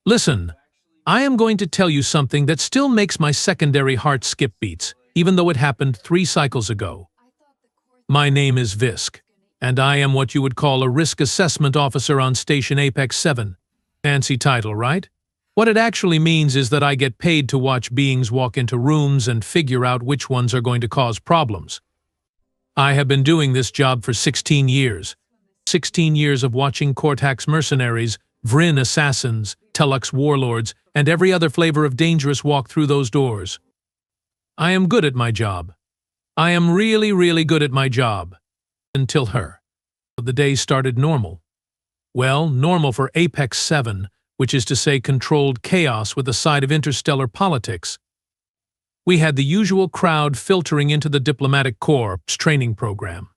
Listen, I am going to tell you something that still makes my secondary heart skip beats, even though it happened 3 cycles ago. My name is Visk, and I am what you would call a risk assessment officer on Station Apex 7. Fancy title, right? What it actually means is that I get paid to watch beings walk into rooms and figure out which ones are going to cause problems. I have been doing this job for 16 years. 16 years of watching Cortax mercenaries, Vryn assassins, Telux warlords, and every other flavor of dangerous walk through those doors. I am good at my job. I am really, really good at my job. Until her. The day started normal. Well, normal for Apex 7, which is to say controlled chaos with a side of interstellar politics. We had the usual crowd filtering into the diplomatic corps training program.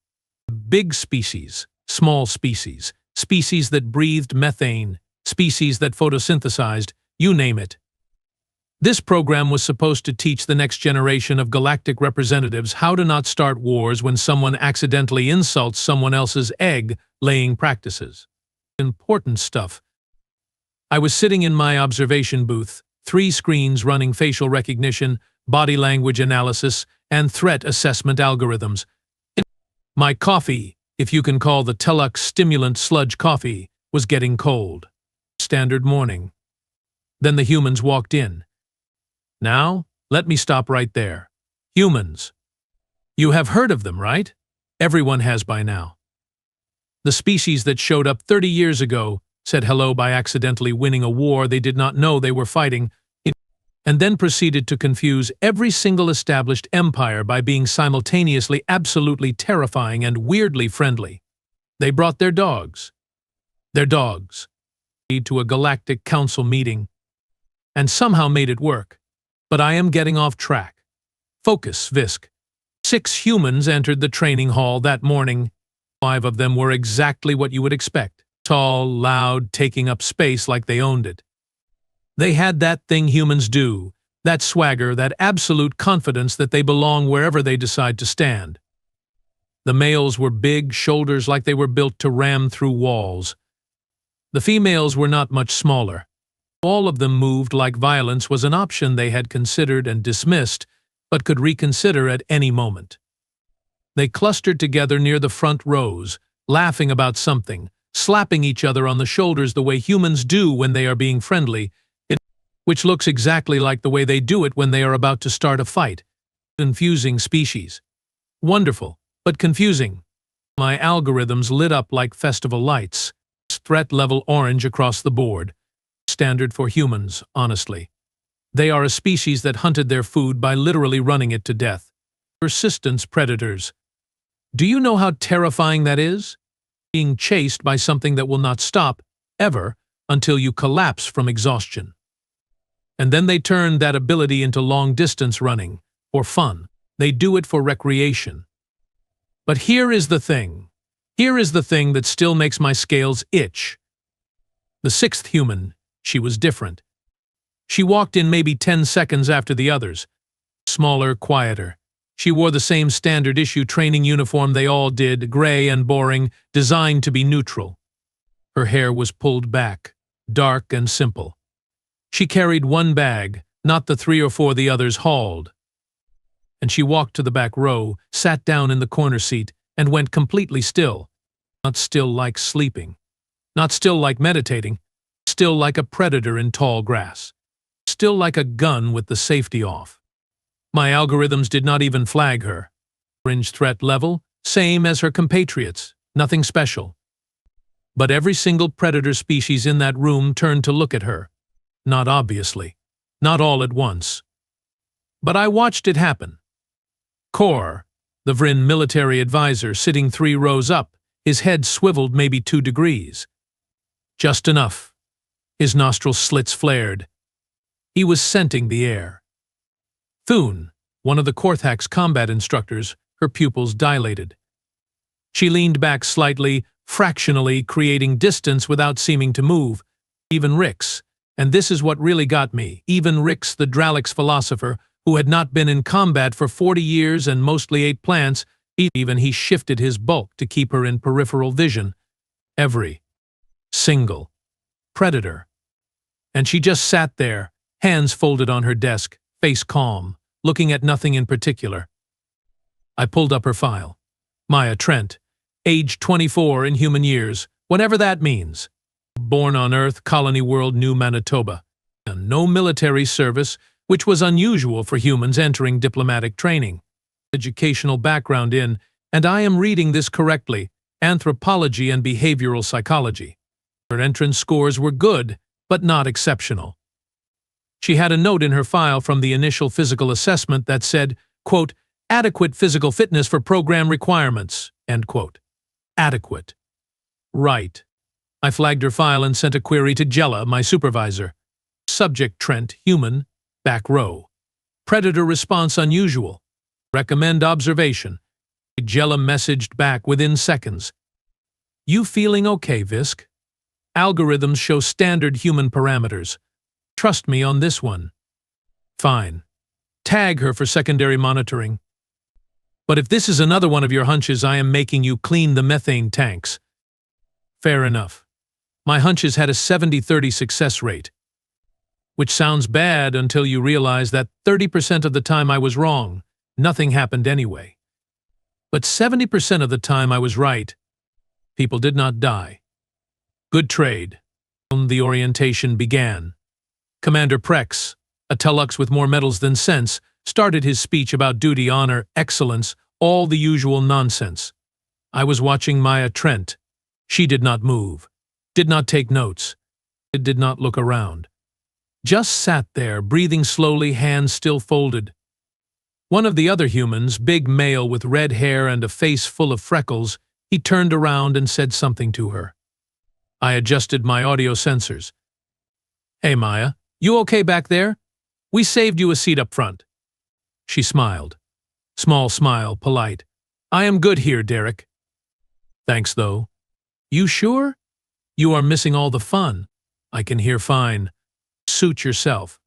Big species, small species, species that breathed methane, species that photosynthesized, you name it. This program was supposed to teach the next generation of galactic representatives how to not start wars when someone accidentally insults someone else's egg-laying practices. Important stuff. I was sitting in my observation booth, 3 screens running facial recognition, body language analysis, and threat assessment algorithms. My coffee, if you can call the Telux stimulant sludge coffee, was getting cold. Standard morning. Then the humans walked in. Now, let me stop right there. Humans. You have heard of them, right? Everyone has by now. The species that showed up 30 years ago said hello by accidentally winning a war they did not know they were fighting, and then proceeded to confuse every single established empire by being simultaneously absolutely terrifying and weirdly friendly. They brought their dogs. Their dogs. To a galactic council meeting. And somehow made it work. But I am getting off track. Focus, Visk. 6 humans entered the training hall that morning. 5 of them were exactly what you would expect. Tall, loud, taking up space like they owned it. They had that thing humans do, that swagger, that absolute confidence that they belong wherever they decide to stand. The males were big, shoulders like they were built to ram through walls. The females were not much smaller. All of them moved like violence was an option they had considered and dismissed, but could reconsider at any moment. They clustered together near the front rows, laughing about something, slapping each other on the shoulders the way humans do when they are being friendly, which looks exactly like the way they do it when they are about to start a fight. Confusing species. Wonderful, but confusing. My algorithms lit up like festival lights. Threat level orange across the board. Standard for humans, honestly. They are a species that hunted their food by literally running it to death. Persistence predators. Do you know how terrifying that is? Being chased by something that will not stop, ever, until you collapse from exhaustion. And then they turn that ability into long-distance running, for fun. They do it for recreation. But here is the thing. Here is the thing that still makes my scales itch. The 6th human, she was different. She walked in maybe 10 seconds after the others. Smaller, quieter. She wore the same standard issue training uniform they all did, gray and boring, designed to be neutral. Her hair was pulled back, dark and simple. She carried 1 bag, not the 3 or 4 the others hauled. And she walked to the back row, sat down in the corner seat, and went completely still. Not still like sleeping. Not still like meditating. Still like a predator in tall grass. Still like a gun with the safety off. My algorithms did not even flag her. Fringe threat level, same as her compatriots, nothing special. But every single predator species in that room turned to look at her. Not obviously. Not all at once. But I watched it happen. Kor, the Vryn military advisor, sitting 3 rows up, his head swiveled maybe 2 degrees. Just enough. His nostril slits flared. He was scenting the air. Thune, one of the Cortax combat instructors, her pupils dilated. She leaned back slightly, fractionally, creating distance without seeming to move. Even Rix, and this is what really got me, even Rix, the Dralix philosopher, who had not been in combat for 40 years and mostly ate plants, even he shifted his bulk to keep her in peripheral vision. Every single predator And she just sat there, hands folded on her desk, face calm, looking at nothing in particular. I pulled up her file. Maya Trent, age 24 in human years, whatever that means. Born on Earth, Colony World, New Manitoba. No military service, which was unusual for humans entering diplomatic training. Educational background in, and I am reading this correctly, anthropology and behavioral psychology. Her entrance scores were good, but not exceptional. She had a note in her file from the initial physical assessment that said, quote, adequate physical fitness for program requirements, end quote. Adequate. Right. I flagged her file and sent a query to Jella, my supervisor. Subject Trent, human, back row. Predator response unusual. Recommend observation. Jella messaged back within seconds. You feeling okay, Visk? Algorithms show standard human parameters. Trust me on this one. Fine. Tag her for secondary monitoring. But if this is another one of your hunches, I am making you clean the methane tanks. Fair enough. My hunches had a 70-30 success rate. Which sounds bad until you realize that 30% of the time I was wrong. Nothing happened anyway. But 70% of the time I was right. People did not die. Good trade. The orientation began. Commander Prex, a Telux with more medals than sense, started his speech about duty, honor, excellence, all the usual nonsense. I was watching Maya Trent. She did not move, did not take notes, did not look around. Just sat there, breathing slowly, hands still folded. One of the other humans, big male with red hair and a face full of freckles, he turned around and said something to her. I adjusted my audio sensors. Hey Maya, you okay back there? We saved you a seat up front. She smiled. Small smile, polite. I am good here, Derek. Thanks, though. You sure? You are missing all the fun. I can hear fine. Suit yourself.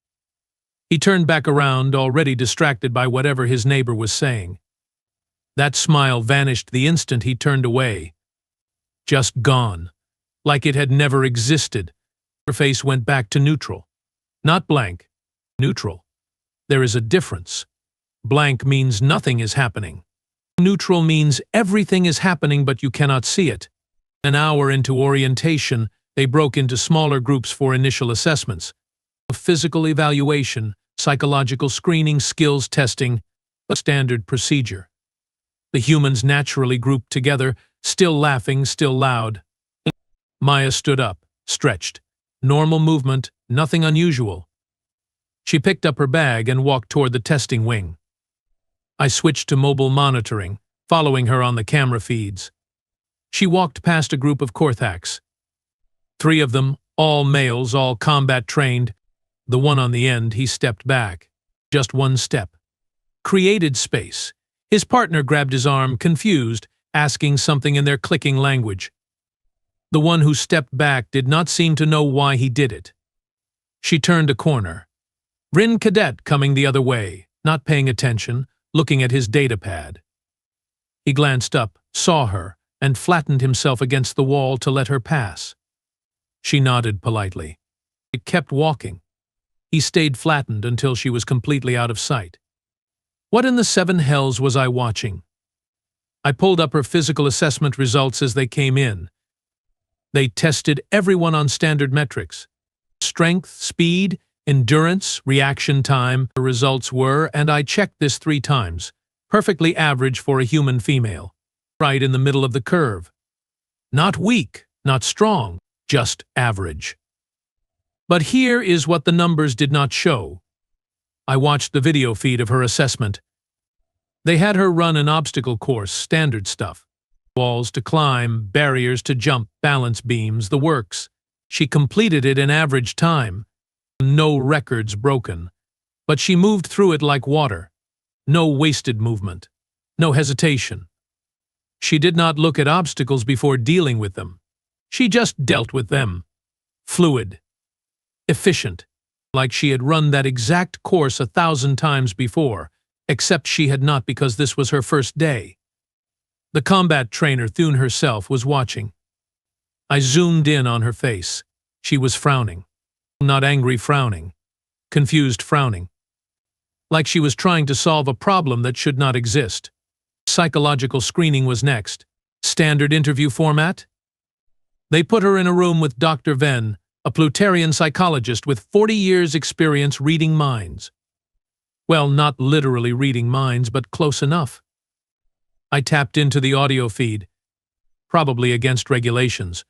He turned back around, already distracted by whatever his neighbor was saying. That smile vanished the instant he turned away. Just gone. Like it had never existed. Her face went back to neutral. Not blank. Neutral. There is a difference. Blank means nothing is happening. Neutral means everything is happening but you cannot see it. An hour into orientation, they broke into smaller groups for initial assessments. Physical evaluation, psychological screening, skills testing, a standard procedure. The humans naturally grouped together, still laughing, still loud. Maya stood up, stretched. Normal movement, nothing unusual. She picked up her bag and walked toward the testing wing. I switched to mobile monitoring, following her on the camera feeds. She walked past a group of Korthaks. 3 of them, all males, all combat trained. The one on the end, he stepped back. Just one step. Created space. His partner grabbed his arm, confused, asking something in their clicking language. The one who stepped back did not seem to know why he did it. She turned a corner. Rin Cadet coming the other way, not paying attention, looking at his datapad. He glanced up, saw her, and flattened himself against the wall to let her pass. She nodded politely. It kept walking. He stayed flattened until she was completely out of sight. What in the 7 hells was I watching? I pulled up her physical assessment results as they came in. They tested everyone on standard metrics. Strength, speed, endurance, reaction time. The results were, and I checked this 3 times, perfectly average for a human female. Right in the middle of the curve. Not weak, not strong, just average. But here is what the numbers did not show. I watched the video feed of her assessment. They had her run an obstacle course, standard stuff. Walls to climb, barriers to jump, balance beams, the works. She completed it in average time. No records broken. But she moved through it like water. No wasted movement. No hesitation. She did not look at obstacles before dealing with them. She just dealt with them. Fluid. Efficient. Like she had run that exact course 1,000 times before, except she had not because this was her first day. The combat trainer, Thune herself, was watching. I zoomed in on her face. She was frowning. Not angry frowning. Confused frowning. Like she was trying to solve a problem that should not exist. Psychological screening was next. Standard interview format? They put her in a room with Dr. Venn, a Plutarian psychologist with 40 years' experience reading minds. Well, not literally reading minds, but close enough. I tapped into the audio feed. Probably against regulations.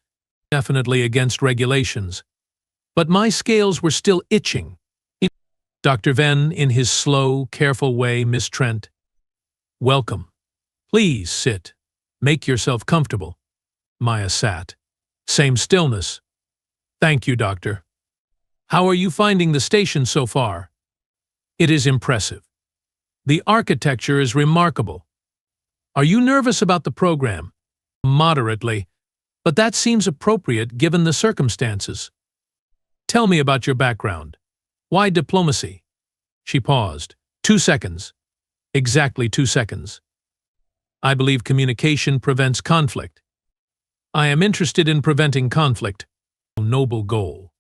Definitely against regulations. But my scales were still itching. Dr. Venn, in his slow, careful way, Miss Trent. Welcome. Please sit. Make yourself comfortable. Maya sat. Same stillness. Thank you, Doctor. How are you finding the station so far? It is impressive. The architecture is remarkable. Are you nervous about the program? Moderately, but that seems appropriate given the circumstances. Tell me about your background. Why diplomacy? She paused. 2 seconds. Exactly 2 seconds. I believe communication prevents conflict. I am interested in preventing conflict. Noble goal.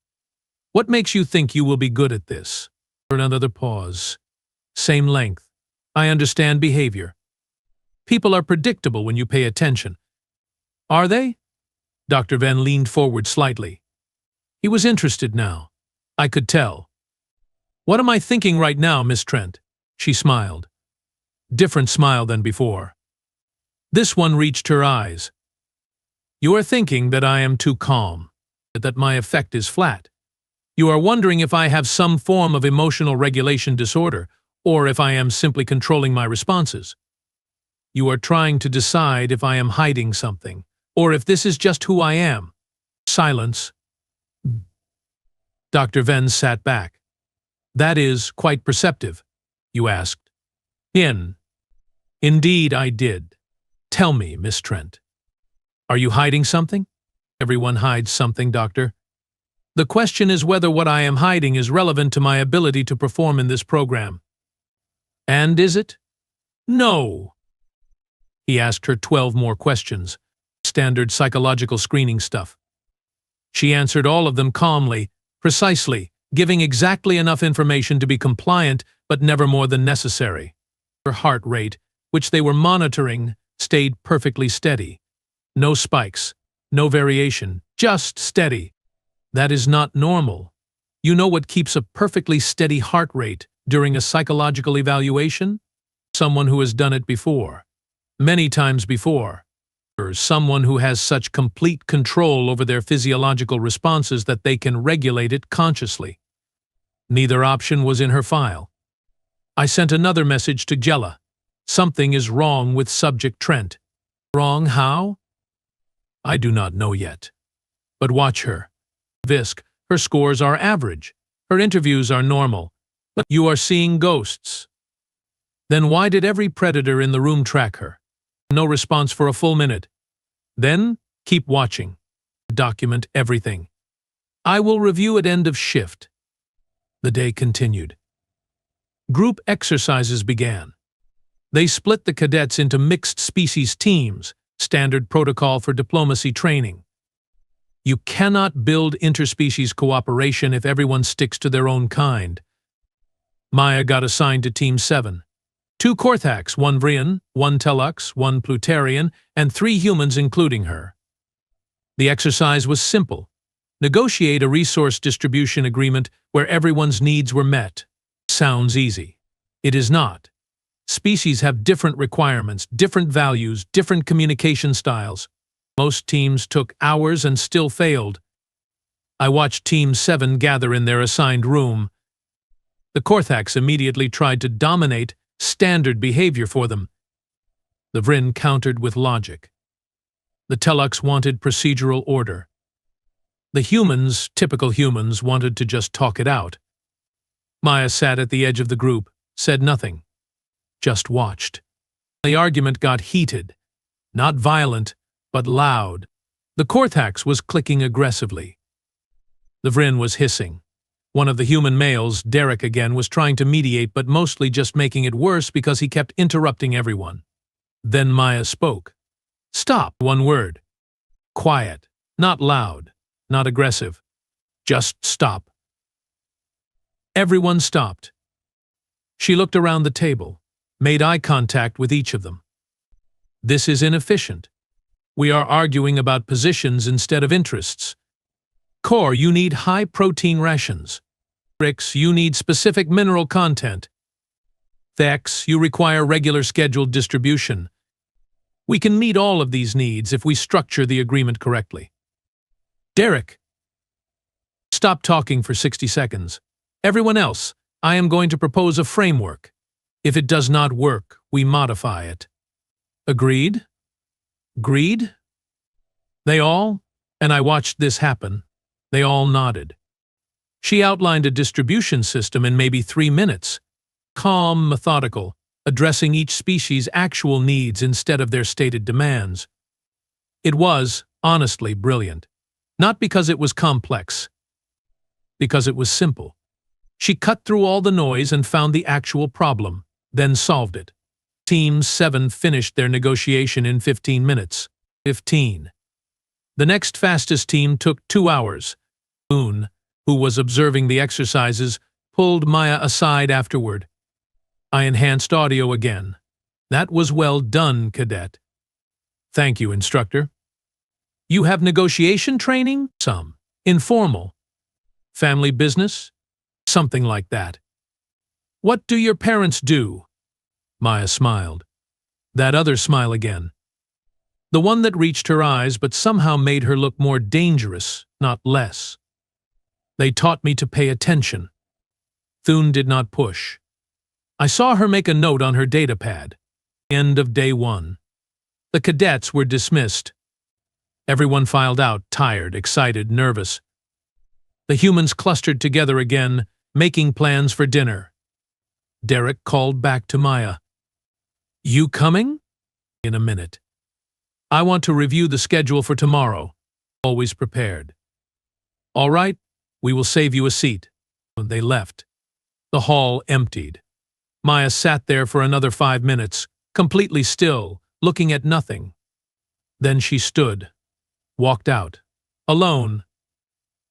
What makes you think you will be good at this? Another pause. Same length. I understand behavior. People are predictable when you pay attention. Are they? Dr. Venn leaned forward slightly. He was interested now. I could tell. What am I thinking right now, Miss Trent? She smiled. Different smile than before. This one reached her eyes. You are thinking that I am too calm, that my effect is flat. You are wondering if I have some form of emotional regulation disorder, or if I am simply controlling my responses. You are trying to decide if I am hiding something, or if this is just who I am. Silence. Dr. Venn sat back. That is quite perceptive, you asked. Indeed I did. Tell me, Miss Trent. Are you hiding something? Everyone hides something, Doctor. The question is whether what I am hiding is relevant to my ability to perform in this program. And is it? No. He asked her 12 more questions. Standard psychological screening stuff. She answered all of them calmly, precisely, giving exactly enough information to be compliant, but never more than necessary. Her heart rate, which they were monitoring, stayed perfectly steady. No spikes, no variation, just steady. That is not normal. You know what keeps a perfectly steady heart rate during a psychological evaluation? Someone who has done it before. Many times before. Or someone who has such complete control over their physiological responses that they can regulate it consciously. Neither option was in her file. I sent another message to Jella. Something is wrong with subject Trent. Wrong how? I do not know yet. But watch her. Visk, her scores are average. Her interviews are normal. But you are seeing ghosts. Then why did every predator in the room track her? No response for a full minute. Then, keep watching. Document everything. I will review at end of shift. The day continued. Group exercises began. They split the cadets into mixed species teams, standard protocol for diplomacy training. You cannot build interspecies cooperation if everyone sticks to their own kind. Maya got assigned to Team 7. 2 Korthaks, 1 Vrian, 1 Telux, 1 Plutarian, and 3 humans including her. The exercise was simple. Negotiate a resource distribution agreement where everyone's needs were met. Sounds easy. It is not. Species have different requirements, different values, different communication styles. Most teams took hours and still failed. I watched Team 7 gather in their assigned room. The Korthaks immediately tried to dominate standard behavior for them. The Vrin countered with logic. The Telux wanted procedural order. The humans, typical humans, wanted to just talk it out. Maya sat at the edge of the group, said nothing. Just watched. The argument got heated. Not violent, but loud. The Korthaks was clicking aggressively. The Vrin was hissing. One of the human males, Derek again, was trying to mediate but mostly just making it worse because he kept interrupting everyone. Then Maya spoke. Stop, 1 word. Quiet. Not loud. Not aggressive. Just stop. Everyone stopped. She looked around the table, made eye contact with each of them. This is inefficient. We are arguing about positions instead of interests. Core, you need high-protein rations. Rix, you need specific mineral content. Thex, you require regular scheduled distribution. We can meet all of these needs if we structure the agreement correctly. Derek, stop talking for 60 seconds. Everyone else, I am going to propose a framework. If it does not work, we modify it. Agreed? Agreed? They all, and I watched this happen, they all nodded. She outlined a distribution system in maybe 3 minutes. Calm, methodical, addressing each species' actual needs instead of their stated demands. It was, honestly, brilliant. Not because it was complex, because it was simple. She cut through all the noise and found the actual problem, then solved it. Team 7 finished their negotiation in 15 minutes. 15. The next fastest team took 2 hours. Boone, who was observing the exercises, pulled Maya aside afterward. I enhanced audio again. That was well done, cadet. Thank you, instructor. You have negotiation training? Some. Informal. Family business? Something like that. What do your parents do? Maya smiled. That other smile again. The one that reached her eyes but somehow made her look more dangerous, not less. They taught me to pay attention. Thune did not push. I saw her make a note on her datapad. End of day 1. The cadets were dismissed. Everyone filed out, tired, excited, nervous. The humans clustered together again, making plans for dinner. Derek called back to Maya. You coming? In a minute. I want to review the schedule for tomorrow. Always prepared. All right, we will save you a seat. They left. The hall emptied. Maya sat there for another 5 minutes, completely still, looking at nothing. Then she stood, walked out, alone.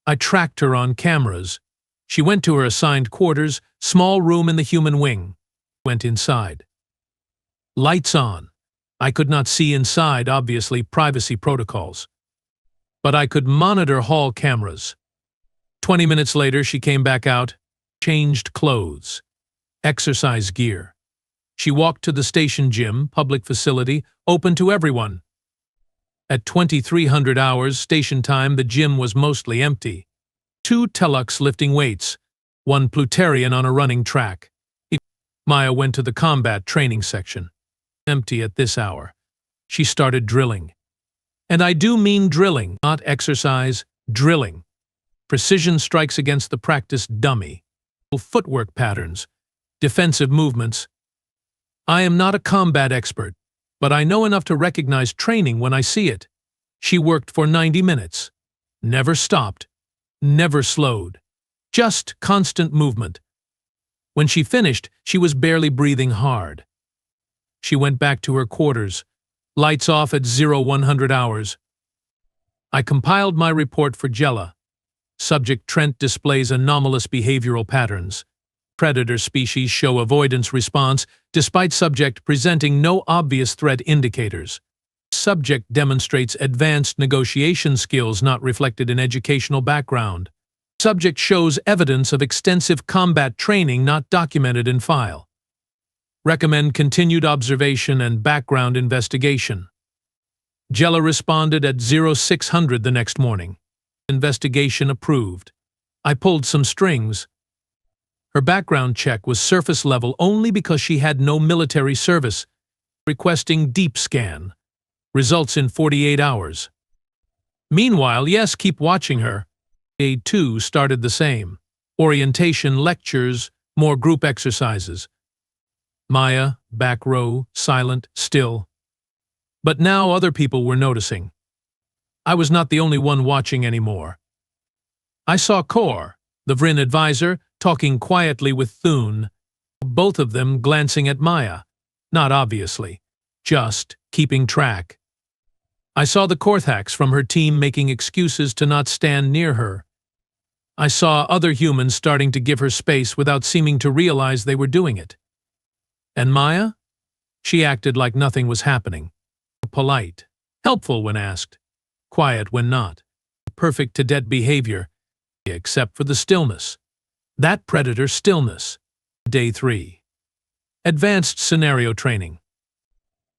I tracked her on cameras. She went to her assigned quarters, small room in the human wing. Went inside. Lights on. I could not see inside, obviously, privacy protocols. But I could monitor hall cameras. 20 minutes later, she came back out, changed clothes, exercise gear. She walked to the station gym, public facility, open to everyone. At 2300 hours station time, the gym was mostly empty. 2 Telux lifting weights, 1 Plutarian on a running track. Maya went to the combat training section. Empty at this hour. She started drilling. And I do mean drilling, not exercise, drilling. Precision strikes against the practiced dummy. Footwork patterns, defensive movements. I am not a combat expert, but I know enough to recognize training when I see it. She worked for 90 minutes. Never stopped. Never slowed. Just constant movement. When she finished, she was barely breathing hard. She went back to her quarters. Lights off at 0100 hours. I compiled my report for Jella. Subject Trent displays anomalous behavioral patterns. Predator species show avoidance response despite subject presenting no obvious threat indicators. Subject demonstrates advanced negotiation skills not reflected in educational background. Subject shows evidence of extensive combat training not documented in file. Recommend continued observation and background investigation. Jella responded at 0600 the next morning. Investigation approved. I pulled some strings. Her background check was surface level only because she had no military service. Requesting deep scan. Results in 48 hours. Meanwhile, yes, keep watching her. Day 2 started the same. Orientation, lectures, more group exercises. Maya, back row, silent, still. But now other people were noticing. I was not the only one watching anymore. I saw Kor, the Vryn advisor, talking quietly with Thune, both of them glancing at Maya, not obviously, just keeping track. I saw the Korthax from her team making excuses to not stand near her. I saw other humans starting to give her space without seeming to realize they were doing it. And Maya? She acted like nothing was happening. Polite. Helpful when asked. Quiet when not. Perfect to dead behavior, except for the stillness. That predator stillness. Day 3. Advanced scenario training.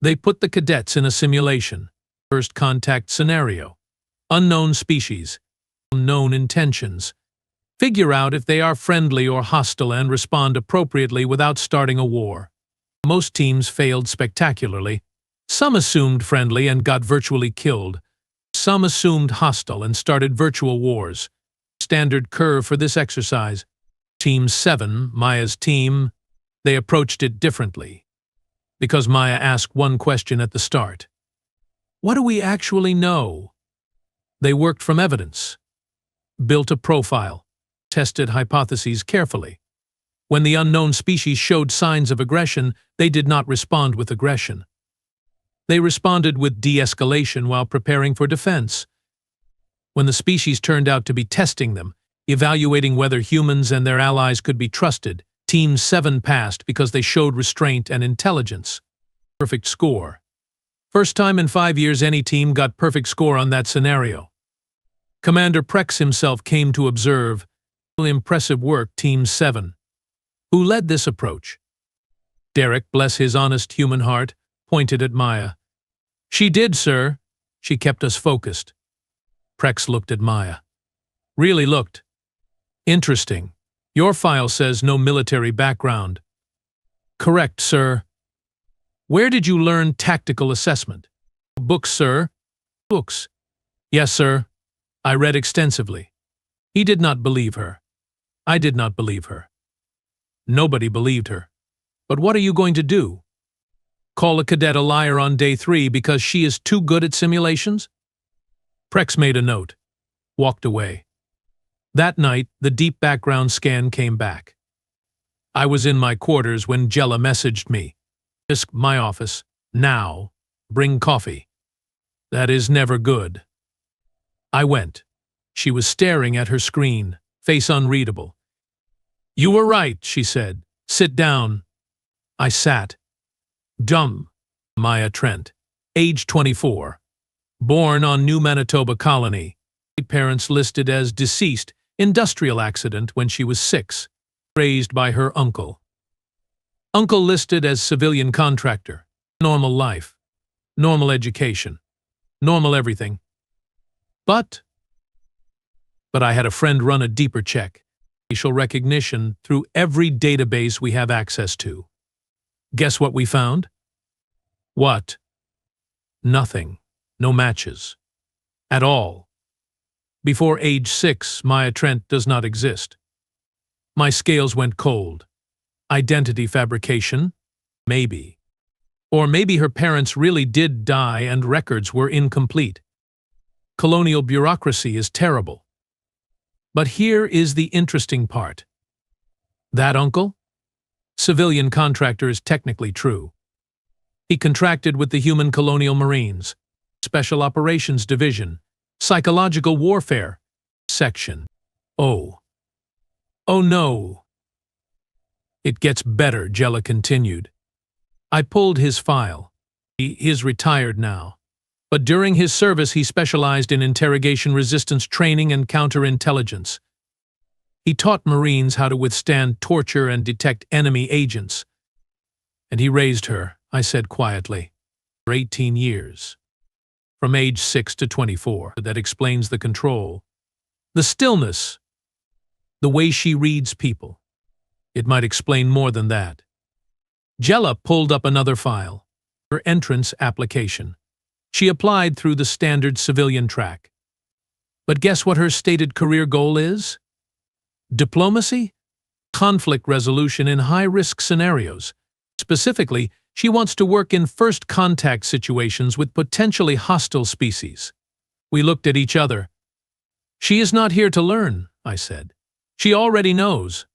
They put the cadets in a simulation. First contact scenario. Unknown species. Unknown intentions. Figure out if they are friendly or hostile and respond appropriately without starting a war. Most teams failed spectacularly. Some assumed friendly and got virtually killed. Some assumed hostile and started virtual wars. Standard curve for this exercise. Team 7, Maya's team, they approached it differently. Because Maya asked one question at the start. What do we actually know? They worked from evidence. Built a profile. Tested hypotheses carefully. When the unknown species showed signs of aggression, they did not respond with aggression. They responded with de-escalation while preparing for defense. When the species turned out to be testing them, evaluating whether humans and their allies could be trusted, Team 7 passed because they showed restraint and intelligence. Perfect score. First time in 5 years any team got perfect score on that scenario. Commander Prex himself came to observe. Impressive work, Team 7. Who led this approach? Derek, bless his honest human heart, pointed at Maya. She did, sir. She kept us focused. Prex looked at Maya. Really looked. Interesting. Your file says no military background. Correct, sir. Where did you learn tactical assessment? Books, sir. Books. Yes, sir. I read extensively. He did not believe her. I did not believe her. Nobody believed her. But what are you going to do? Call a cadet a liar on day 3 because she is too good at simulations? Prex made a note. Walked away. That night, the deep background scan came back. I was in my quarters when Jella messaged me. My office. Now. Bring coffee. That is never good. I went. She was staring at her screen, face unreadable. You were right, she said. Sit down. I sat. Dumb. Maya Trent. Age 24. Born on New Manitoba Colony. Parents listed as deceased, industrial accident when she was 6. Raised by her uncle. Uncle listed as civilian contractor. Normal life. Normal education. Normal everything. But I had a friend run a deeper check. Facial recognition through every database we have access to. Guess what we found? What? Nothing. No matches. At all. Before age 6, Maya Trent does not exist. My scales went cold. Identity fabrication? Maybe. Or maybe her parents really did die and records were incomplete. Colonial bureaucracy is terrible. But here is the interesting part. That uncle? Civilian contractor is technically true. He contracted with the Human Colonial Marines, Special Operations Division, Psychological Warfare Section. Oh. Oh no. It gets better, Jella continued. I pulled his file. He is retired now. But during his service he specialized in interrogation resistance training and counterintelligence. He taught Marines how to withstand torture and detect enemy agents. And he raised her, I said quietly, for 18 years. From age 6 to 24. That explains the control. The stillness. The way she reads people. It might explain more than that. Jella pulled up another file. Her entrance application. She applied through the standard civilian track. But guess what her stated career goal is? Diplomacy? Conflict resolution in high-risk scenarios. Specifically, she wants to work in first contact situations with potentially hostile species. We looked at each other. She is not here to learn, I said. She already knows.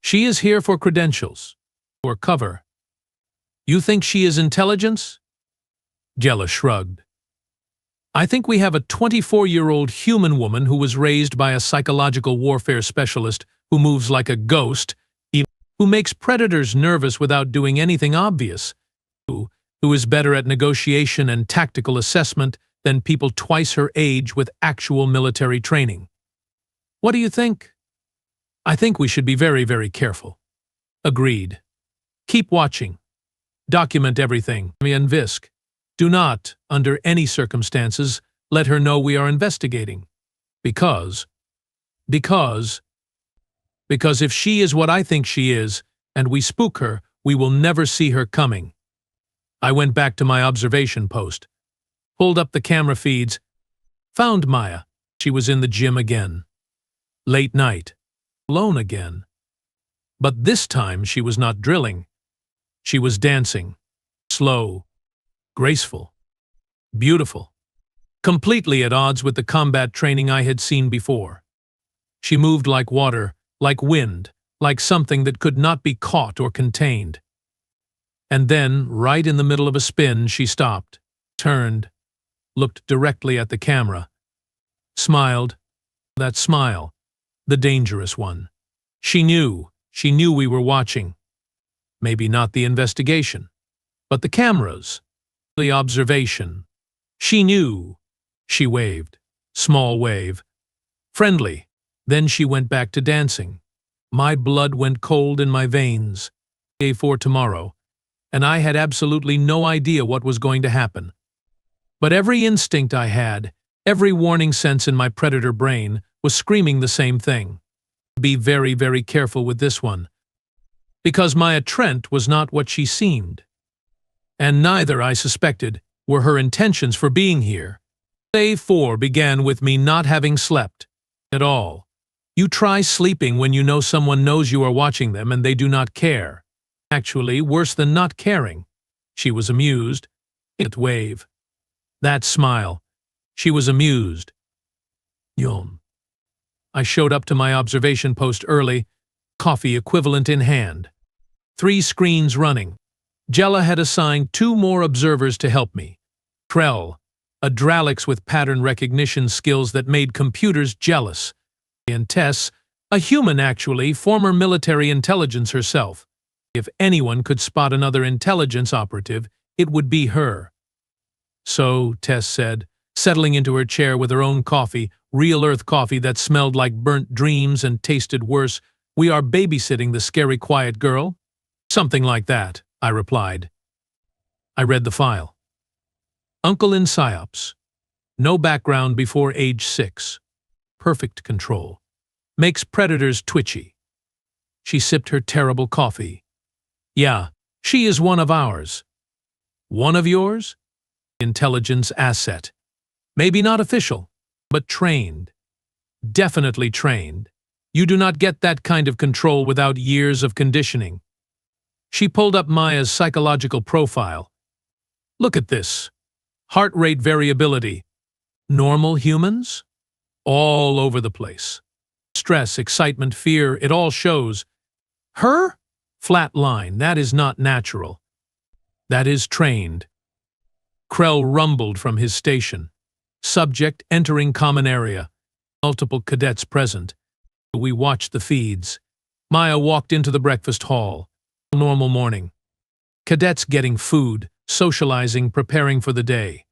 She is here for credentials. Or cover. You think she is intelligence? Jella shrugged. I think we have a 24-year-old human woman who was raised by a psychological warfare specialist who moves like a ghost, who makes predators nervous without doing anything obvious, who is better at negotiation and tactical assessment than people twice her age with actual military training. What do you think? I think we should be very, very careful. Agreed. Keep watching. Document everything. And Visk. Do not, under any circumstances, let her know we are investigating. Because if she is what I think she is, and we spook her, we will never see her coming. I went back to my observation post, pulled up the camera feeds, found Maya. She was in the gym again. Late night. Alone again. But this time she was not drilling. She was dancing. Slow. Graceful. Beautiful. Completely at odds with the combat training I had seen before. She moved like water, like wind, like something that could not be caught or contained. And then, right in the middle of a spin, she stopped, turned, looked directly at the camera, smiled. That smile, the dangerous one. She knew we were watching. Maybe not the investigation, but the cameras, the observation. She knew. She waved. Small wave. Friendly. Then she went back to dancing. My blood went cold in my veins. For tomorrow, and I had absolutely no idea what was going to happen. But every instinct I had, every warning sense in my predator brain, was screaming the same thing. Be very, very careful with this one. Because Maya Trent was not what she seemed. And neither, I suspected, were her intentions for being here. Day 4 began with me not having slept at all. You try sleeping when you know someone knows you are watching them and they do not care. Actually, worse than not caring. She was amused. That wave. That smile. She was amused. Yawn. I showed up to my observation post early, coffee equivalent in hand. 3 screens running. Jella had assigned 2 more observers to help me. Krell, a Dralix with pattern recognition skills that made computers jealous. And Tess, a human actually, former military intelligence herself. If anyone could spot another intelligence operative, it would be her. So, Tess said, settling into her chair with her own coffee, real earth coffee that smelled like burnt dreams and tasted worse, we are babysitting the scary quiet girl? Something like that, I replied. I read the file. Uncle in PsyOps. No background before age 6. Perfect control. Makes predators twitchy. She sipped her terrible coffee. Yeah, she is one of ours. One of yours? Intelligence asset. Maybe not official, but trained. Definitely trained. You do not get that kind of control without years of conditioning. She pulled up Maya's psychological profile. Look at this. Heart rate variability. Normal humans? All over the place. Stress, excitement, fear, it all shows. Her? Flat line, that is not natural. That is trained. Krell rumbled from his station. Subject entering common area. Multiple cadets present. We watched the feeds. Maya walked into the breakfast hall. Normal morning. Cadets getting food, socializing, preparing for the day.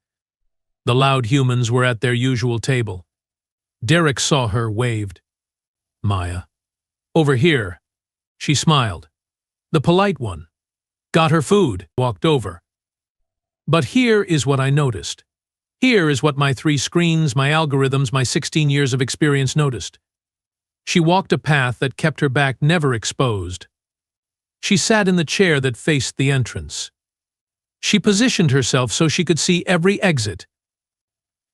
The loud humans were at their usual table. Derek saw her, waved. Maya. Over here. She smiled. The polite one. Got her food, walked over. But here is what I noticed. Here is what my 3 screens, my algorithms, my 16 years of experience noticed. She walked a path that kept her back never exposed. She sat in the chair that faced the entrance. She positioned herself so she could see every exit.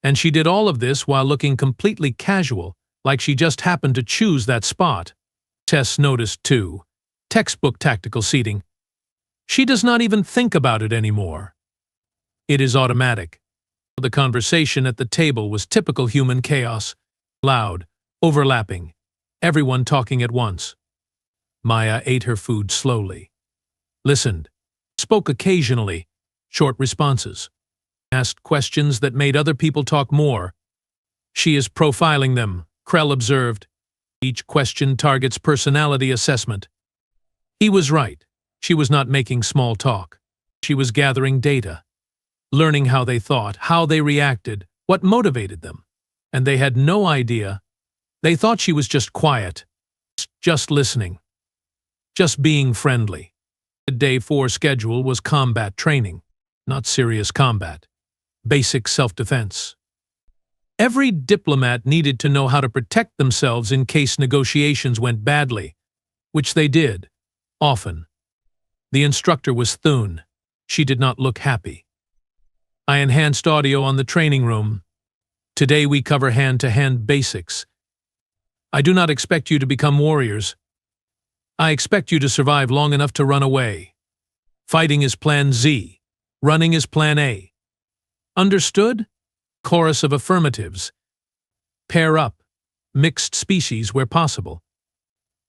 And she did all of this while looking completely casual, like she just happened to choose that spot. Tess noticed too. Textbook tactical seating. She does not even think about it anymore. It is automatic. The conversation at the table was typical human chaos. Loud, overlapping, everyone talking at once. Maya ate her food slowly. Listened. Spoke occasionally. Short responses. Asked questions that made other people talk more. She is profiling them, Krell observed. Each question targets personality assessment. He was right. She was not making small talk. She was gathering data, learning how they thought, how they reacted, what motivated them. And they had no idea. They thought she was just quiet, just listening, just being friendly. The Day 4 schedule was combat training, not serious combat, basic self-defense. Every diplomat needed to know how to protect themselves in case negotiations went badly, which they did, often. The instructor was Thune. She did not look happy. I enhanced audio on the training room. Today we cover hand-to-hand basics. I do not expect you to become warriors. I expect you to survive long enough to run away. Fighting is Plan Z. Running is Plan A. Understood? Chorus of affirmatives. Pair up. Mixed species where possible.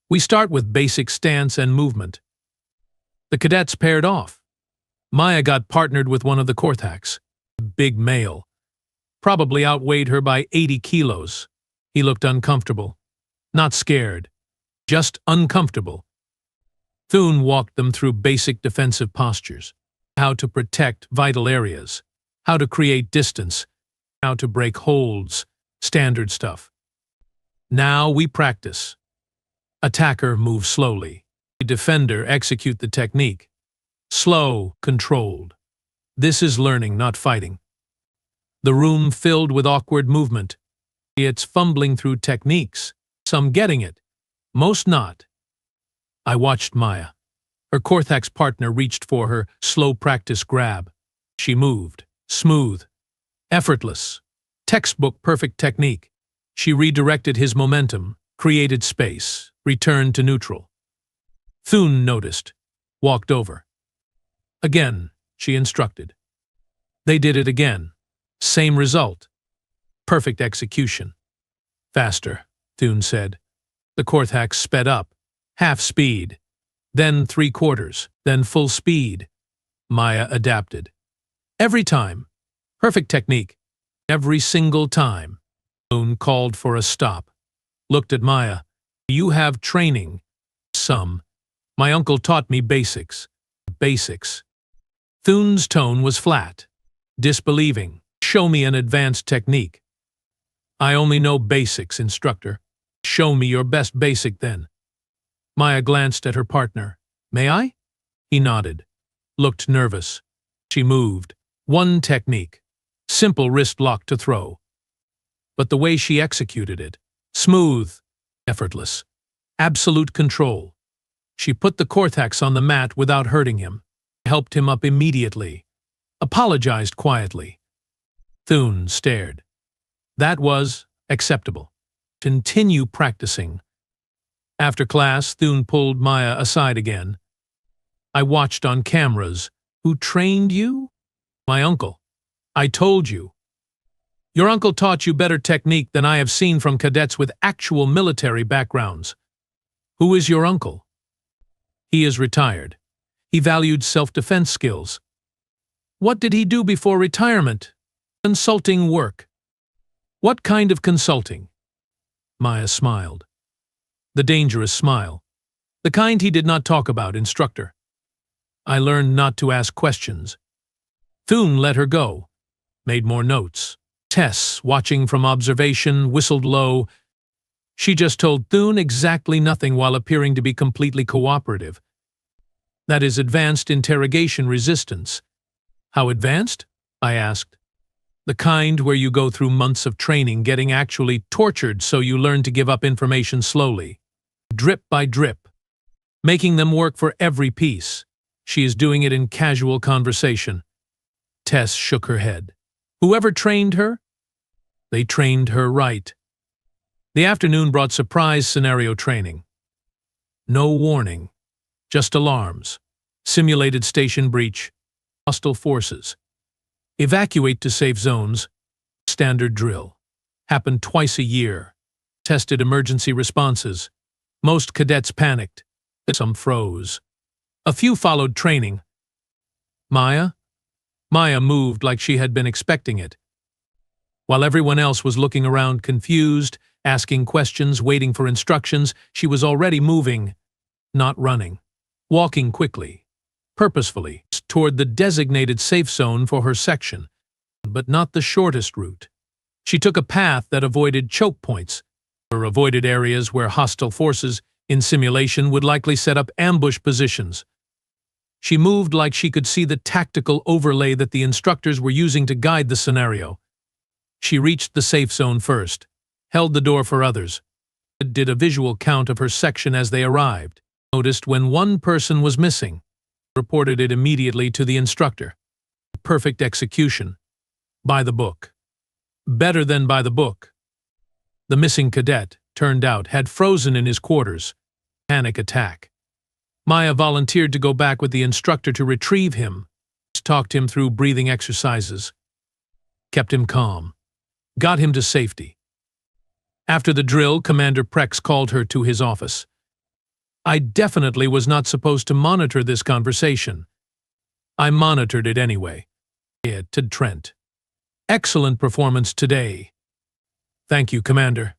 We start with basic stance and movement. The cadets paired off. Maya got partnered with one of the Korthaks. Big male. Probably outweighed her by 80 kilos. He looked uncomfortable. Not scared. Just uncomfortable. Thune walked them through basic defensive postures. How to protect vital areas. How to create distance. How to break holds. Standard stuff. Now we practice. Attacker move slowly. Defender execute the technique. Slow, controlled. This is learning, not fighting. The room filled with awkward movement. It's fumbling through techniques. Some getting it. Most not. I watched Maya. Her Korthak's partner reached for her, slow practice grab. She moved. Smooth. Effortless. Textbook perfect technique. She redirected his momentum, created space, returned to neutral. Thune noticed. Walked over. Again, she instructed. They did it again. Same result. Perfect execution. Faster, Thune said. The Korthak sped up. Half speed. Then 3/4. Then full speed. Maya adapted. Every time. Perfect technique. Every single time. Thune called for a stop. Looked at Maya. You have training. Some. My uncle taught me basics. Basics. Thune's tone was flat. Disbelieving. Show me an advanced technique. I only know basics, instructor. Show me your best basic then. Maya glanced at her partner. May I? He nodded. Looked nervous. She moved. One technique. Simple wrist lock to throw. But the way she executed it. Smooth. Effortless. Absolute control. She put the Korthaks on the mat without hurting him. Helped him up immediately. Apologized quietly. Thune stared. That was acceptable. Continue practicing. After class, Thune pulled Maya aside again. I watched on cameras. Who trained you? My uncle. I told you. Your uncle taught you better technique than I have seen from cadets with actual military backgrounds. Who is your uncle? He is retired. He valued self-defense skills. What did he do before retirement? Consulting work. What kind of consulting? Maya smiled. The dangerous smile. The kind he did not talk about, instructor. I learned not to ask questions. Thune let her go. Made more notes. Tess, watching from observation, whistled low. She just told Thune exactly nothing while appearing to be completely cooperative. That is advanced interrogation resistance. How advanced? I asked. The kind where you go through months of training getting actually tortured so you learn to give up information slowly. Drip by drip. Making them work for every piece. She is doing it in casual conversation. Tess shook her head. Whoever trained her? They trained her right. The afternoon brought surprise scenario training. No warning. Just alarms. Simulated station breach. Hostile forces. Evacuate to safe zones. Standard drill. Happened twice a year. Tested emergency responses. Most cadets panicked. Some froze. A few followed training. Maya? Maya moved like she had been expecting it. While everyone else was looking around confused, asking questions, waiting for instructions, she was already moving, not running, walking quickly, purposefully, toward the designated safe zone for her section, but not the shortest route. She took a path that avoided choke points, or avoided areas where hostile forces in simulation would likely set up ambush positions. She moved like she could see the tactical overlay that the instructors were using to guide the scenario. She reached the safe zone first, held the door for others, did a visual count of her section as they arrived, noticed when one person was missing, reported it immediately to the instructor. Perfect execution. By the book. Better than by the book. The missing cadet, turned out, had frozen in his quarters. Panic attack. Maya volunteered to go back with the instructor to retrieve him, talked him through breathing exercises, kept him calm, got him to safety. After the drill, Commander Prex called her to his office. I definitely was not supposed to monitor this conversation. I monitored it anyway. To Trent. Excellent performance today. Thank you, Commander.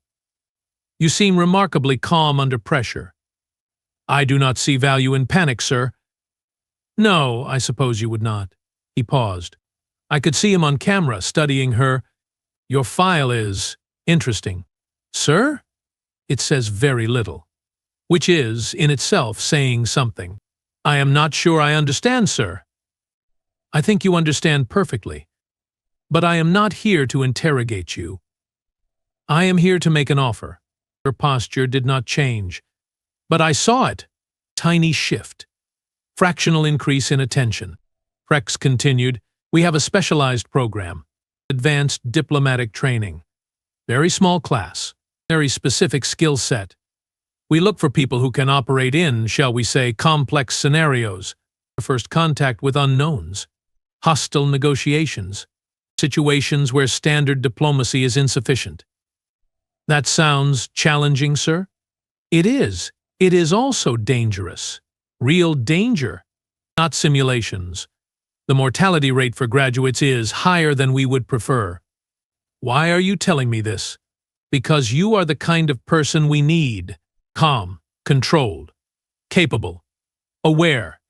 You seem remarkably calm under pressure. I do not see value in panic, sir. No, I suppose you would not. He paused. I could see him on camera studying her. Your file is interesting. Sir? It says very little, which is, in itself, saying something. I am not sure I understand, sir. I think you understand perfectly. But I am not here to interrogate you. I am here to make an offer. Her posture did not change. But I saw it. Tiny shift. Fractional increase in attention. Prex continued, we have a specialized program. Advanced diplomatic training. Very small class. Very specific skill set. We look for people who can operate in, shall we say, complex scenarios. First contact with unknowns. Hostile negotiations. Situations where standard diplomacy is insufficient. That sounds challenging, sir? It is. It is also dangerous. Real danger. Not simulations. The mortality rate for graduates is higher than we would prefer. Why are you telling me this? Because you are the kind of person we need. Calm, controlled, capable, aware.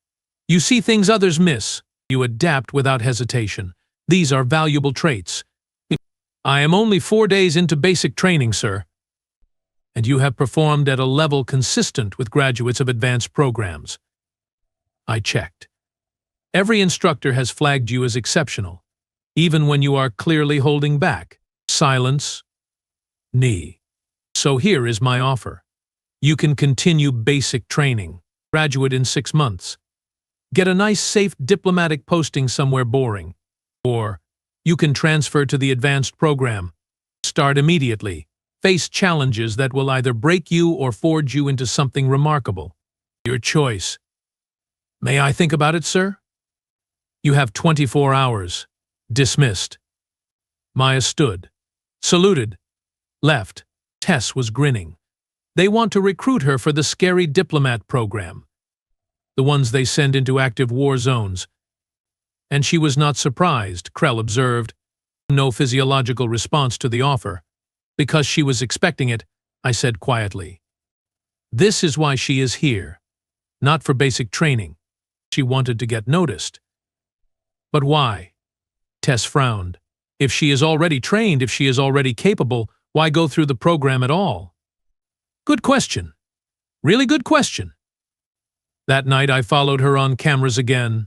You see things others miss. You adapt without hesitation. These are valuable traits. I am only 4 days into basic training, sir. And you have performed at a level consistent with graduates of advanced programs. I checked. Every instructor has flagged you as exceptional, even when you are clearly holding back. Silence. Knee. So here is my offer. You can continue basic training, graduate in 6 months. Get a nice, safe diplomatic posting somewhere boring. Or you can transfer to the advanced program. Start immediately. Face challenges that will either break you or forge you into something remarkable. Your choice. May I think about it, sir? You have 24 hours. Dismissed. Maya stood, saluted, left. Tess was grinning. They want to recruit her for the scary diplomat program. The ones they send into active war zones. And she was not surprised, Krell observed. No physiological response to the offer. Because she was expecting it, I said quietly. This is why she is here. Not for basic training. She wanted to get noticed. But why? Tess frowned. If she is already trained, if she is already capable, why go through the program at all? Good question. Really good question. That night I followed her on cameras again.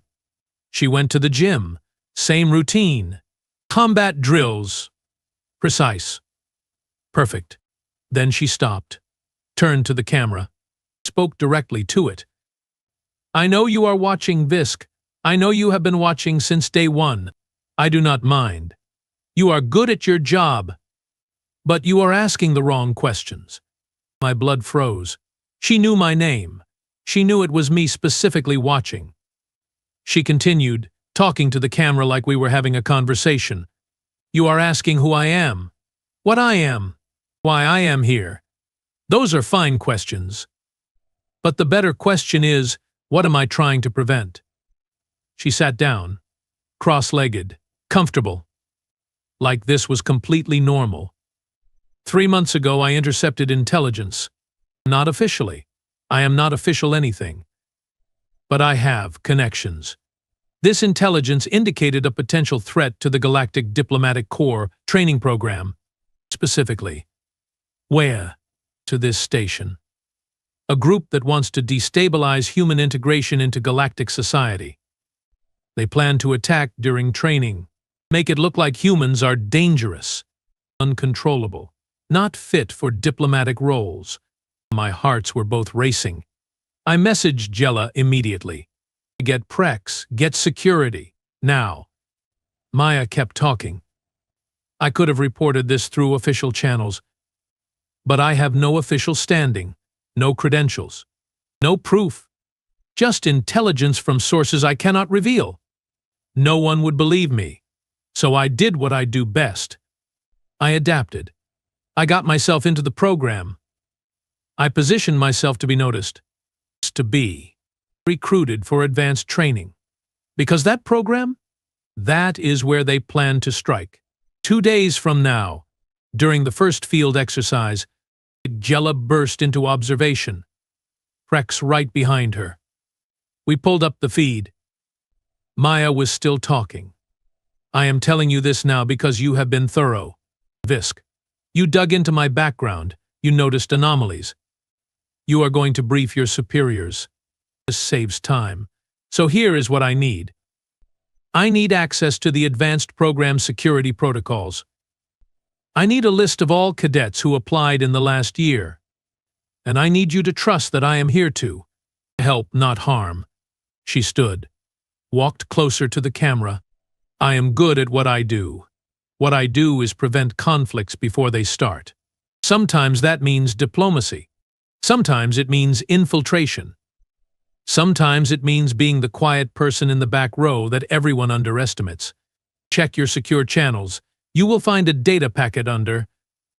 She went to the gym. Same routine. Combat drills. Precise. Perfect. Then she stopped, turned to the camera, spoke directly to it. I know you are watching Visk. I know you have been watching since day one. I do not mind. You are good at your job. But you are asking the wrong questions. My blood froze. She knew my name. She knew it was me specifically watching. She continued, talking to the camera like we were having a conversation. You are asking who I am, what I am, why I am here. Those are fine questions. But the better question is, what am I trying to prevent? She sat down, cross-legged, comfortable. Like this was completely normal. 3 months ago, I intercepted intelligence. Not officially. I am not official anything. But I have connections. This intelligence indicated a potential threat to the Galactic Diplomatic Corps training program. Specifically, where? To this station. A group that wants to destabilize human integration into galactic society. They plan to attack during training, make it look like humans are dangerous, uncontrollable, not fit for diplomatic roles. My hearts were both racing. I messaged Jella immediately. Get Prex, get security, now. Maya kept talking. I could have reported this through official channels, but I have no official standing, no credentials, no proof, just intelligence from sources I cannot reveal. No one would believe me, so I did what I do best. I adapted. I got myself into the program. I positioned myself to be noticed, to be recruited for advanced training. Because that program, that is where they plan to strike. 2 days from now, during the first field exercise, Jella burst into observation. Prex right behind her. We pulled up the feed. Maya was still talking. I am telling you this now because you have been thorough. Visk, you dug into my background. You noticed anomalies. You are going to brief your superiors. This saves time. So here is what I need. I need access to the advanced program security protocols. I need a list of all cadets who applied in the last year. And I need you to trust that I am here to help, not harm. She stood, walked closer to the camera. I am good at what I do. What I do is prevent conflicts before they start. Sometimes that means diplomacy. Sometimes it means infiltration. Sometimes it means being the quiet person in the back row that everyone underestimates. Check your secure channels. You will find a data packet under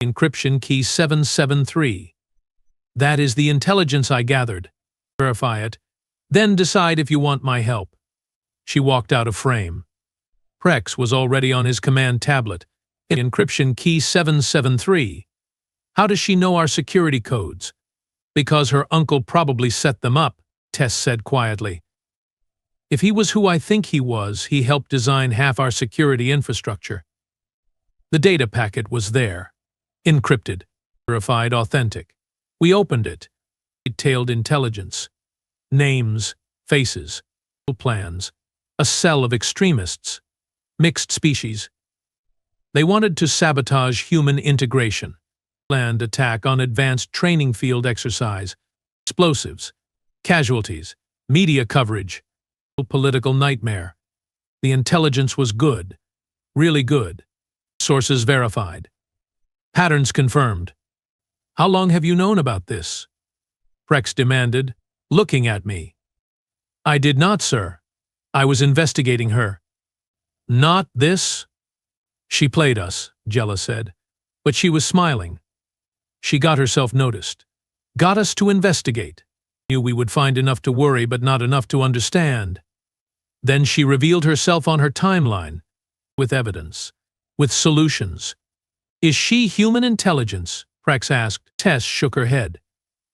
encryption key 773. That is the intelligence I gathered. Verify it. Then decide if you want my help. She walked out of frame. Prex was already on his command tablet. Encryption key 773. How does she know our security codes? Because her uncle probably set them up, Tess said quietly. If he was who I think he was, he helped design half our security infrastructure. The data packet was there. Encrypted, verified, authentic. We opened it. Detailed intelligence. Names, faces, plans. A cell of extremists. Mixed species. They wanted to sabotage human integration. Planned attack on advanced training field exercise. Explosives. Casualties. Media coverage. Political nightmare. The intelligence was good. Really good. Sources verified. Patterns confirmed. How long have you known about this? Prex demanded, looking at me. I did not, sir. I was investigating her. Not this? She played us, Jella said, but she was smiling. She got herself noticed. Got us to investigate. Knew we would find enough to worry but not enough to understand. Then she revealed herself on her timeline, with evidence. With solutions. Is she human intelligence? Prex asked. Tess shook her head.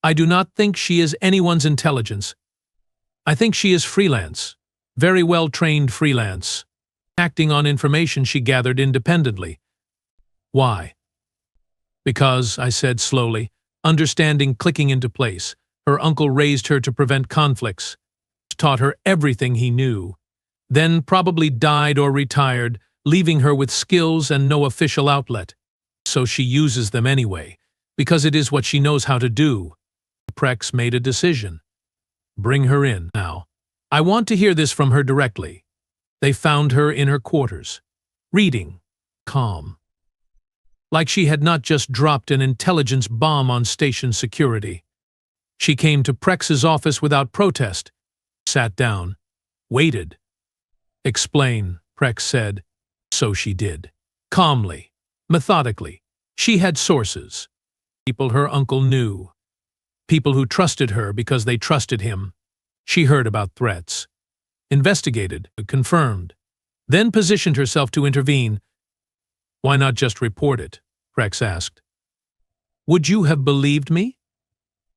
I do not think she is anyone's intelligence. I think she is freelance. Very well-trained freelance. Acting on information she gathered independently. Why? Because, I said slowly, understanding clicking into place. Her uncle raised her to prevent conflicts. Taught her everything he knew. Then probably died or retired, leaving her with skills and no official outlet. So she uses them anyway, because it is what she knows how to do. Prex made a decision. Bring her in now. I want to hear this from her directly. They found her in her quarters, reading, calm. Like she had not just dropped an intelligence bomb on station security. She came to Prex's office without protest, sat down, waited. Explain, Prex said. So she did. Calmly, methodically. She had sources. People her uncle knew. People who trusted her because they trusted him. She heard about threats. Investigated, confirmed. then positioned herself to intervene. "Why not just report it?" Prex asked. "Would you have believed me?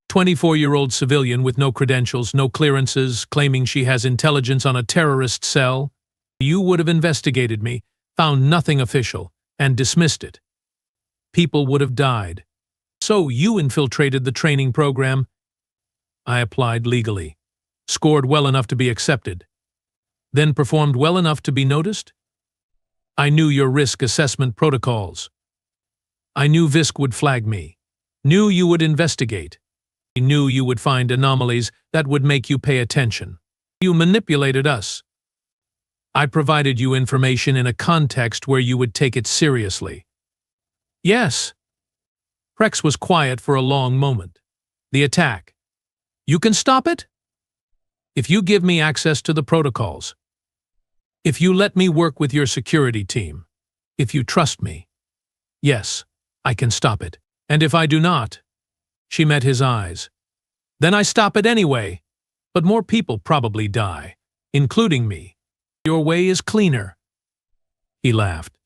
24-year-old civilian with no credentials, no clearances, claiming she has intelligence on a terrorist cell? You would have investigated me, found nothing official, and dismissed it. People would have died. So you infiltrated the training program." "I applied legally, scored well enough to be accepted, then performed well enough to be noticed. I knew your risk assessment protocols. I knew Visk would flag me, knew you would investigate. I knew you would find anomalies that would make you pay attention. You manipulated us. I provided you information in a context where you would take it seriously." "Yes." Prex was quiet for a long moment. "The attack. You can stop it? If you give me access to the protocols. If you let me work with your security team. If you trust me. Yes, I can stop it. And if I do not," she met his eyes, "then I stop it anyway. But more people probably die, including me. Your way is cleaner." He laughed.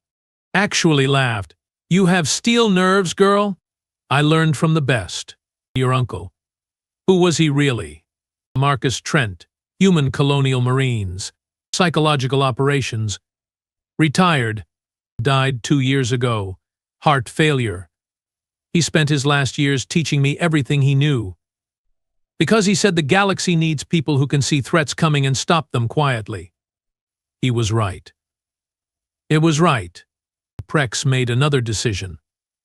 Actually laughed. "You have steel nerves, girl. I learned from the best. Your uncle. Who was he really? Marcus Trent, human colonial marines, psychological operations. Retired. Died 2 years ago. Heart failure. He spent his last years teaching me everything he knew. Because he said the galaxy needs people who can see threats coming and stop them quietly. He was right. It was right." Prex made another decision.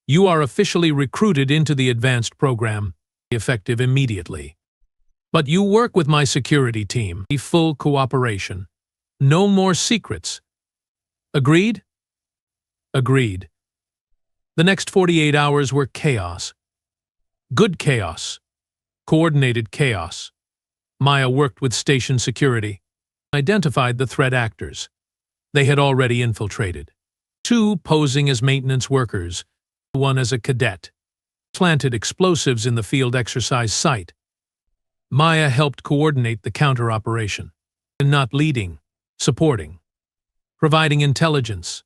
"You are officially recruited into the advanced program, effective immediately. But you work with my security team, full cooperation. No more secrets. Agreed?" "Agreed." The next 48 hours were chaos. Good chaos. Coordinated chaos. Maya worked with station security, identified the threat actors. They had already infiltrated. 2 posing as maintenance workers, 1 as a cadet, planted explosives in the field exercise site. Maya helped coordinate the counter-operation, not leading, supporting, providing intelligence,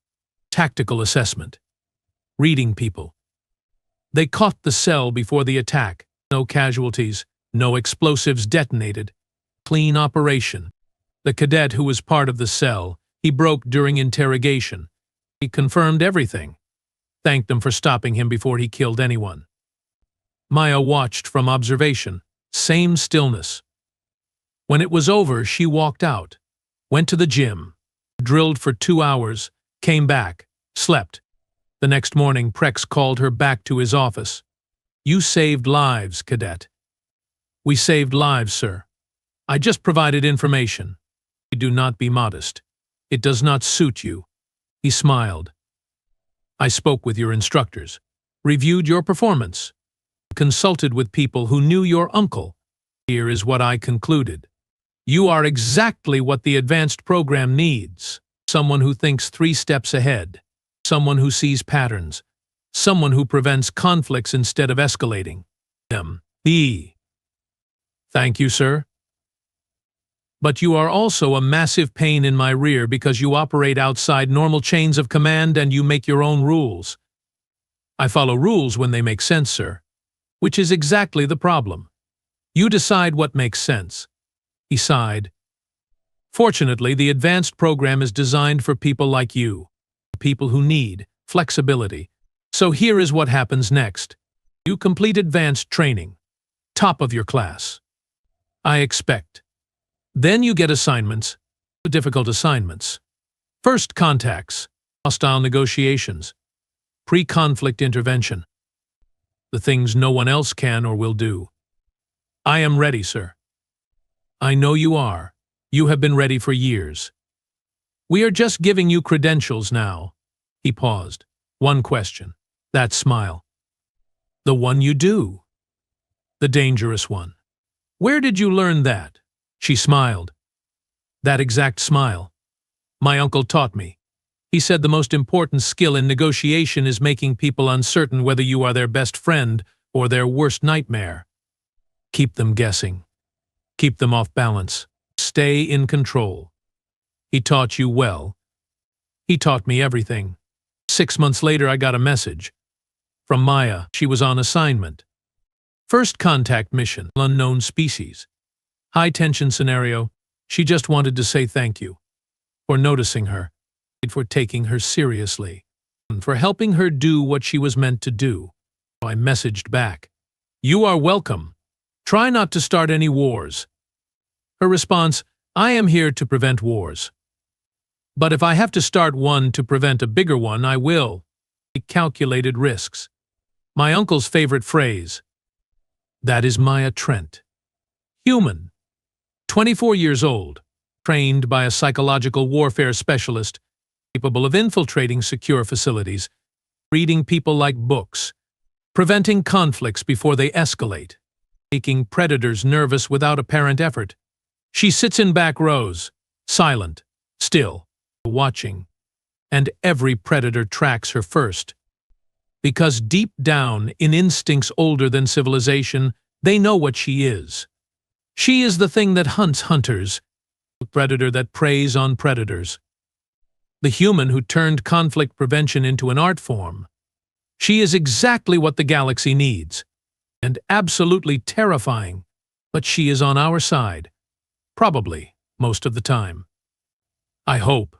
tactical assessment, reading people. They caught the cell before the attack. No casualties, no explosives detonated. Clean operation. The cadet who was part of the cell, he broke during interrogation. He confirmed everything. Thanked them for stopping him before he killed anyone. Maya watched from observation. Same stillness. When it was over, she walked out, went to the gym, drilled for 2 hours, came back, slept. The next morning, Prex called her back to his office. "You saved lives, cadet." "We saved lives, sir. I just provided information. Do not be modest. It does not suit you." He smiled. "I spoke with your instructors, reviewed your performance, consulted with people who knew your uncle. Here is what I concluded. You are exactly what the advanced program needs. Someone who thinks 3 steps ahead. Someone who sees patterns. Someone who prevents conflicts instead of escalating them. Thank you, sir. But you are also a massive pain in my rear because you operate outside normal chains of command and you make your own rules. I follow rules when they make sense, sir. Which is exactly the problem. You decide what makes sense." He sighed. "Fortunately, the advanced program is designed for people like you. People who need flexibility. So here is what happens next. You complete advanced training. Top of your class. I expect. Then you get assignments. Difficult assignments. First contacts. Hostile negotiations. Pre-conflict intervention. The things no one else can or will do. I am ready, sir." "I know you are. You have been ready for years. We are just giving you credentials now." He paused. "One question. That smile. The one you do. The dangerous one. Where did you learn that?" She smiled. "That exact smile. My uncle taught me. He said the most important skill in negotiation is making people uncertain whether you are their best friend or their worst nightmare. Keep them guessing. Keep them off balance. Stay in control. He taught you well, He taught me everything. 6 months later, I got a message from Maya. She was on assignment. First contact mission, unknown species. High tension scenario. She just wanted to say thank you for noticing her, for taking her seriously, and for helping her do what she was meant to do. I messaged back, "You are welcome. Try not to start any wars." Her response, "I am here to prevent wars. But if I have to start one to prevent a bigger one, I will." Calculated risks. My uncle's favorite phrase. That is Maya Trent. Human. 24 years old. Trained by a psychological warfare specialist, capable of infiltrating secure facilities, reading people like books, preventing conflicts before they escalate, making predators nervous without apparent effort. She sits in back rows, silent, still, watching, and every predator tracks her first. Because deep down, in instincts older than civilization, they know what she is. She is the thing that hunts hunters, the predator that preys on predators, the human who turned conflict prevention into an art form. She is exactly what the galaxy needs, and absolutely terrifying, but she is on our side, probably most of the time. I hope.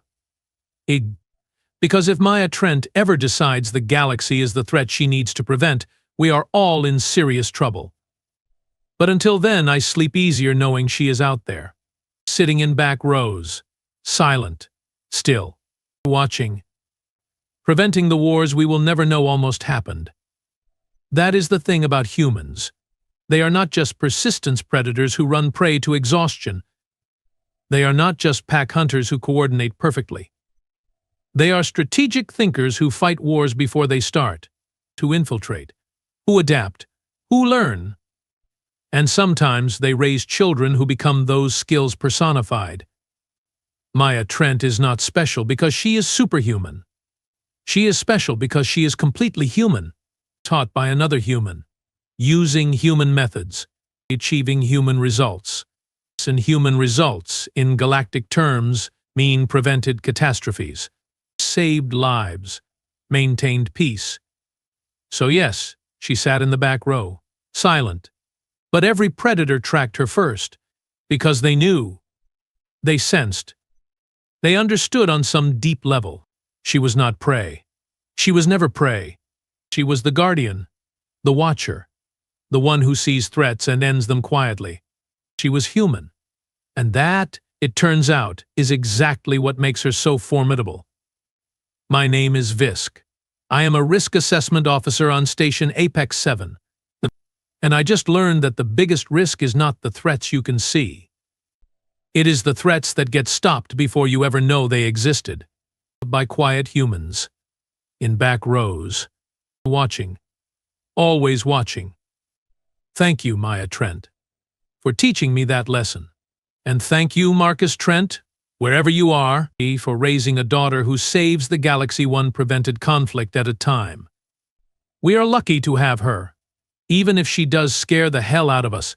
Because if Maya Trent ever decides the galaxy is the threat she needs to prevent, we are all in serious trouble. But until then, I sleep easier knowing she is out there, sitting in back rows, silent, still, watching. Preventing the wars we will never know almost happened. That is the thing about humans. They are not just persistence predators who run prey to exhaustion. They are not just pack hunters who coordinate perfectly. They are strategic thinkers who fight wars before they start, to infiltrate, who adapt, who learn. And sometimes they raise children who become those skills personified. Maya Trent is not special because she is superhuman. She is special because she is completely human, taught by another human, using human methods, achieving human results. And human results, in galactic terms, mean prevented catastrophes, saved lives, maintained peace. So yes, she sat in the back row, silent. But every predator tracked her first, because they knew, they sensed, they understood on some deep level. She was not prey. She was never prey. She was the guardian, the watcher, the one who sees threats and ends them quietly. She was human. And that, it turns out, is exactly what makes her so formidable. My name is Visk. I am a risk assessment officer on Station Apex 7. And I just learned that the biggest risk is not the threats you can see. It is the threats that get stopped before you ever know they existed. By quiet humans. In back rows. Watching. Always watching. Thank you, Maya Trent, for teaching me that lesson. And thank you, Marcus Trent, wherever you are, for raising a daughter who saves the galaxy one prevented conflict at a time. We are lucky to have her, even if she does scare the hell out of us.